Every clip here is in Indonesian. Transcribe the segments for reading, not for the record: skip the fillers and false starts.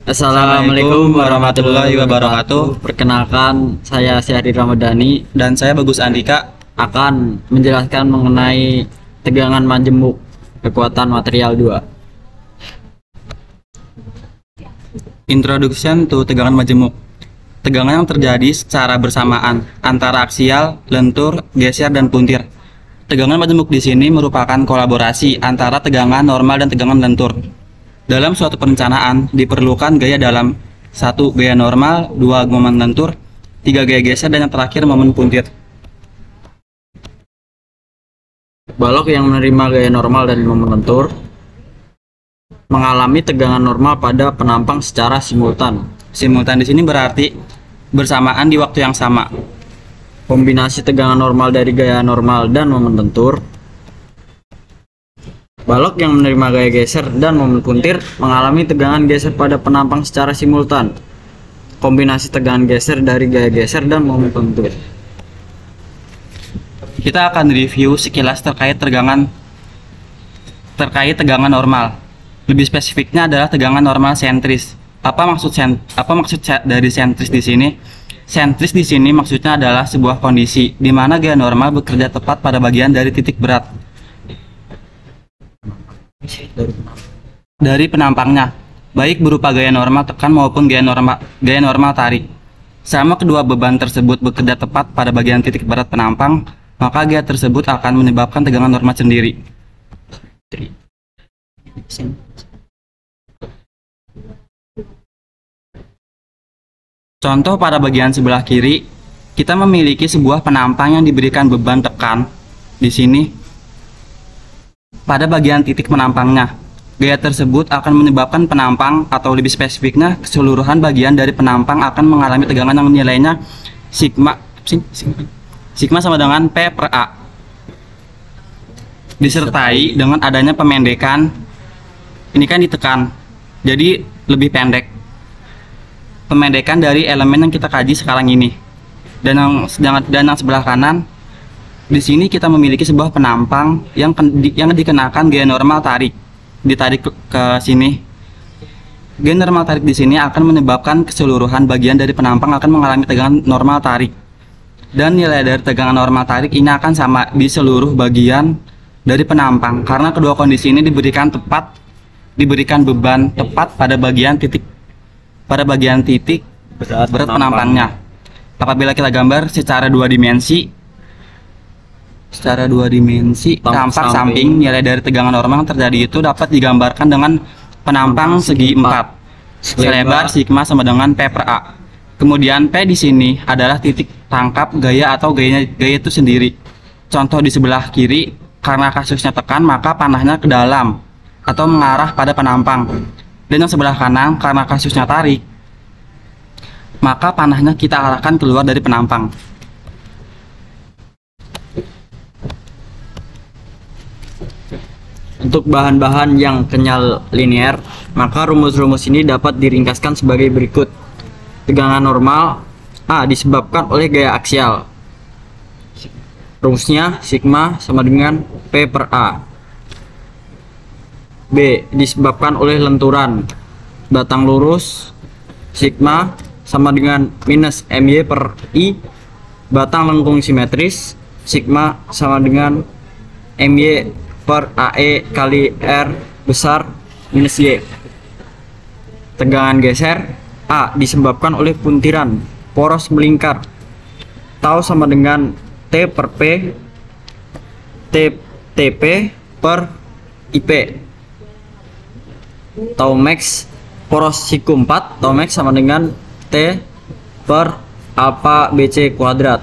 Assalamualaikum warahmatullahi wabarakatuh. Perkenalkan, saya Syahri Ramadhani Dan saya Bagus Andika. akan menjelaskan mengenai tegangan majemuk kekuatan material 2. Introduction to tegangan majemuk. Tegangan yang terjadi secara bersamaan antara aksial, lentur, geser, dan puntir. Tegangan majemuk di sini merupakan kolaborasi antara tegangan normal dan tegangan lentur. Dalam suatu perencanaan diperlukan gaya dalam 1. Gaya normal, 2. Momen lentur, 3. Gaya geser, dan yang terakhir momen puntir. Balok yang menerima gaya normal dan momen lentur mengalami tegangan normal pada penampang secara simultan. Simultan di sini berarti bersamaan di waktu yang sama. Kombinasi tegangan normal dari gaya normal dan momen lentur. Balok yang menerima gaya geser dan momen puntir mengalami tegangan geser pada penampang secara simultan. Kombinasi tegangan geser dari gaya geser dan momen puntir. Kita akan review sekilas terkait tegangan normal. Lebih spesifiknya adalah tegangan normal sentris. Apa maksud dari sentris di sini? Sentris di sini maksudnya adalah sebuah kondisi di mana gaya normal bekerja tepat pada bagian dari titik berat dari penampangnya, baik berupa gaya normal tekan maupun gaya normal tarik. Selama kedua beban tersebut bekerja tepat pada bagian titik berat penampang, maka gaya tersebut akan menyebabkan tegangan normal sendiri. Contoh pada bagian sebelah kiri, kita memiliki sebuah penampang yang diberikan beban tekan di sini pada bagian titik penampangnya. Gaya tersebut akan menyebabkan penampang, atau lebih spesifiknya keseluruhan bagian dari penampang akan mengalami tegangan yang nilainya sigma sama dengan P per A, disertai dengan adanya pemendekan. Ini kan ditekan, jadi lebih pendek. Pemendekan dari elemen yang kita kaji sekarang ini. Dan yang sebelah kanan, di sini kita memiliki sebuah penampang yang dikenakan gaya normal tarik. Ditarik ke sini. Gaya normal tarik di sini akan menyebabkan keseluruhan bagian dari penampang akan mengalami tegangan normal tarik. Dan nilai dari tegangan normal tarik ini akan sama di seluruh bagian dari penampang, karena kedua kondisi ini diberikan beban tepat pada bagian titik berat penampangnya. Apabila kita gambar secara dua dimensi, tampak samping, nilai dari tegangan normal yang terjadi itu dapat digambarkan dengan penampang segi 4 selebar sigma sama dengan P per A. Kemudian P di sini adalah titik tangkap gaya atau gaya itu sendiri. Contoh di sebelah kiri, karena kasusnya tekan maka panahnya ke dalam atau mengarah pada penampang. Dan yang sebelah kanan, karena kasusnya tarik, maka panahnya kita arahkan keluar dari penampang. Untuk bahan-bahan yang kenyal linear, maka rumus-rumus ini dapat diringkaskan sebagai berikut. Tegangan normal A disebabkan oleh gaya aksial. Rumusnya sigma sama dengan P per A. B disebabkan oleh lenturan. Batang lurus, sigma sama dengan minus MY per I. Batang lengkung simetris, sigma sama dengan MY per AE kali R besar minus Y. Tegangan geser A disebabkan oleh puntiran poros melingkar. Tau sama dengan T per P TP per IP. Tau max poros siku 4, tau max sama dengan T per alpha BC kuadrat.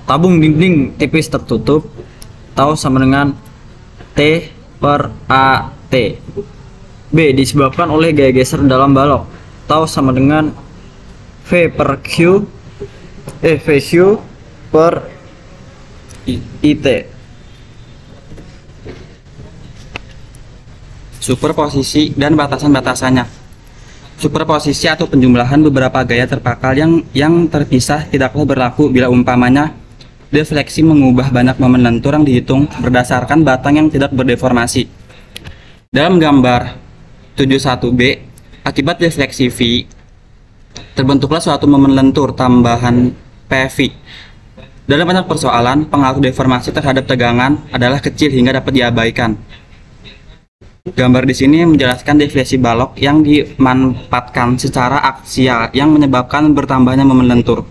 Tabung dinding tipis tertutup, tau sama dengan T per AT. B disebabkan oleh gaya geser dalam balok, tau sama dengan V per Q per IT. Superposisi dan batasan-batasannya. Superposisi atau penjumlahan beberapa gaya terpakal yang terpisah tidaklah berlaku bila umpamanya defleksi mengubah banyak momen lentur yang dihitung berdasarkan batang yang tidak berdeformasi. Dalam gambar 71B, Akibat defleksi V, terbentuklah suatu momen lentur tambahan PV. Dalam banyak persoalan, pengaruh deformasi terhadap tegangan adalah kecil hingga dapat diabaikan. Gambar di sini menjelaskan defleksi balok yang dimanfaatkan secara aksial yang menyebabkan bertambahnya momen lentur.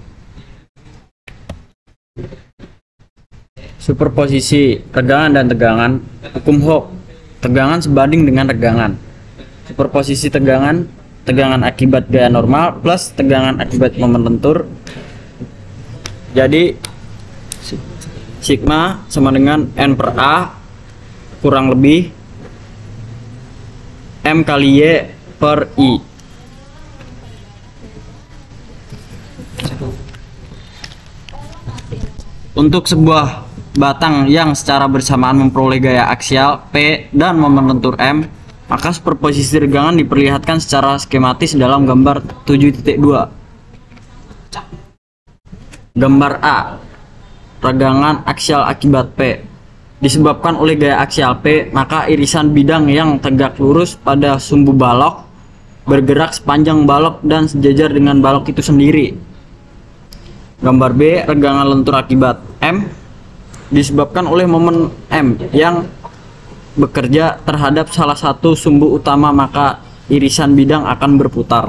Superposisi tegangan dan tegangan. Hukum Hooke, tegangan sebanding dengan tegangan. Superposisi tegangan, tegangan akibat gaya normal plus tegangan akibat momen lentur. Jadi sigma sama dengan N per A kurang lebih M kali Y per I. Untuk sebuah batang yang secara bersamaan memperoleh gaya aksial P dan momen lentur M, maka superposisi tegangan diperlihatkan secara skematis dalam gambar 7.2. Gambar A, tegangan aksial akibat P. Disebabkan oleh gaya aksial P, maka irisan bidang yang tegak lurus pada sumbu balok bergerak sepanjang balok dan sejajar dengan balok itu sendiri. Gambar B, tegangan lentur akibat M. Disebabkan oleh momen M yang bekerja terhadap salah satu sumbu utama, maka irisan bidang akan berputar.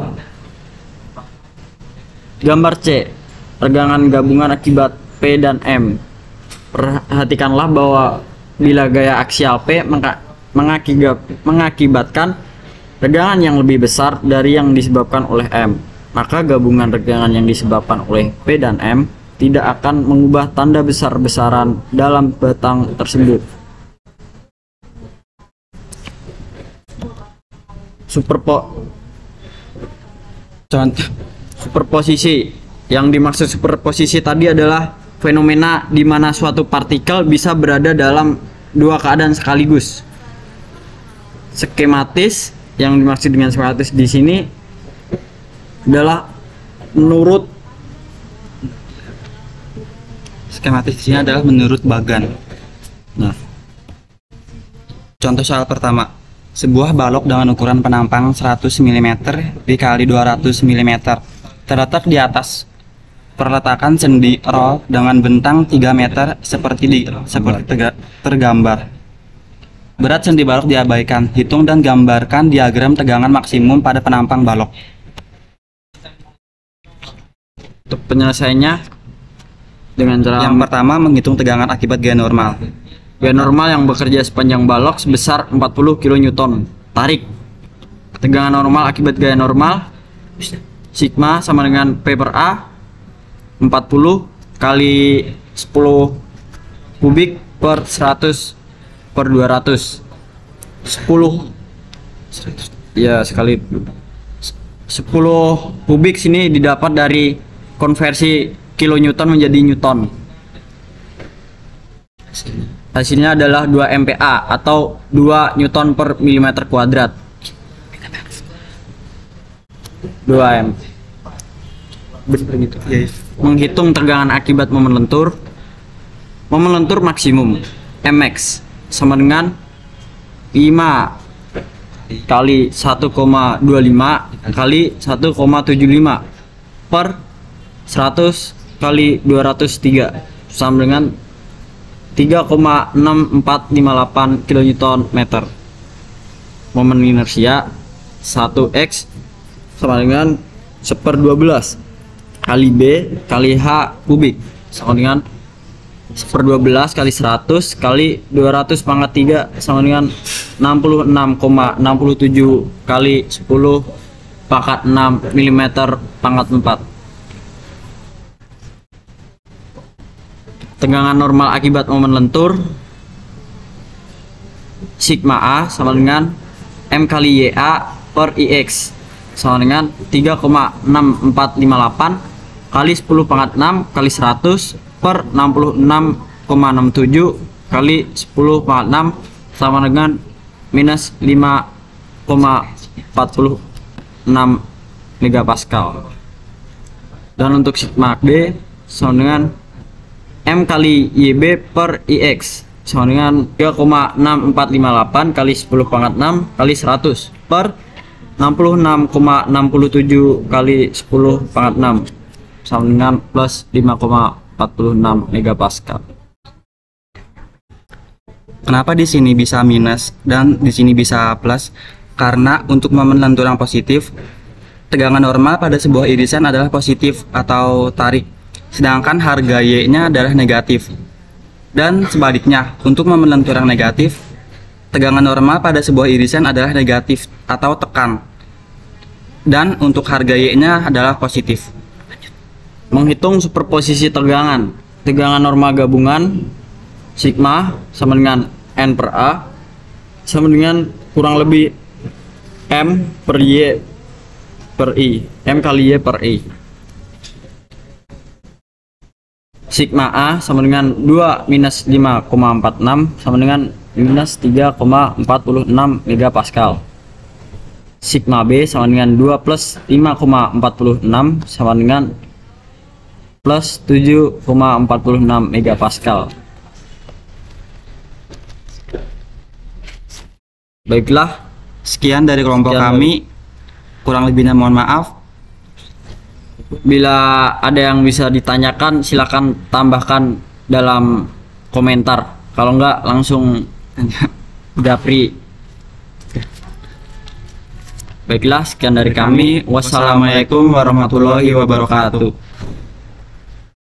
Gambar C, tegangan gabungan akibat P dan M. Perhatikanlah bahwa bila gaya aksial P mengakibatkan tegangan yang lebih besar dari yang disebabkan oleh M, maka gabungan tegangan yang disebabkan oleh P dan M tidak akan mengubah tanda besar-besaran dalam batang tersebut. Contoh superposisi. Yang dimaksud superposisi tadi adalah fenomena di mana suatu partikel bisa berada dalam dua keadaan sekaligus. Skematis, yang dimaksud dengan skematis di sini adalah menurut Bagan. Nah, contoh soal pertama. Sebuah balok dengan ukuran penampang 100 mm dikali 200 mm terletak di atas perletakan sendi roll dengan bentang 3 meter seperti tergambar. Berat sendi balok diabaikan. Hitung dan gambarkan diagram tegangan maksimum pada penampang balok. Untuk penyelesaiannya dengan cara yang pertama, menghitung tegangan akibat gaya normal. Gaya normal yang bekerja sepanjang balok sebesar 40 kN. Tarik. Tegangan normal akibat gaya normal sigma sama dengan P per A 40 kali 10 kubik per 100 per 200. 10 ya sekali 10 kubik sini didapat dari konversi kilonewton menjadi newton. Hasilnya adalah 2 MPa atau 2 Newton per milimeter kuadrat. 2 M. Menghitung tegangan akibat momen lentur. Momen lentur maksimum Mx sama dengan 5 kali 1,25 kali 1,75 per 100 kali 203 sama dengan 3,6458 kN. Momen inersia 1x sama dengan 1/12 kali B kali H kubik sama dengan 1/12 kali 100 kali 200 pangkat 3 sama dengan 66,67 kali 10 pangkat 6 mm pangkat 4. Tegangan normal akibat momen lentur sigma A sama dengan M kali YA per IX sama dengan 3,6458 kali 10 pangkat 6 kali 100 per 66,67 kali 10 pangkat 6 sama dengan minus 5,46 megapascal. Dan untuk sigma B sama dengan M kali YB per IX sama dengan 3,6458 kali 10 pangkat 6 kali 100 per 66,67 kali 10 pangkat 6 sama dengan plus 5,46 megapascal. Kenapa di sini bisa minus dan di sini bisa plus? Karena untuk momen lenturan positif, tegangan normal pada sebuah irisan adalah positif atau tarik, sedangkan harga Y-nya adalah negatif. Dan sebaliknya, untuk momen lenturan negatif, tegangan normal pada sebuah irisan adalah negatif atau tekan, dan untuk harga Y-nya adalah positif. Menghitung superposisi tegangan. Tegangan normal gabungan sigma sama dengan N per A sama dengan kurang lebih M per Y per I, M kali Y per I. Sigma A sama dengan 2 minus 5,46 sama dengan minus 3,46 megapascal. Sigma B sama dengan 2 plus 5,46 sama dengan plus 7,46 megapascal. Baiklah, Sekian dari kelompok Sekian kami. Kurang lebihnya mohon maaf. bila ada yang bisa ditanyakan silakan tambahkan dalam komentar. Kalau enggak langsung japri. Baiklah, sekian dari kami. Wassalamualaikum warahmatullahi wabarakatuh.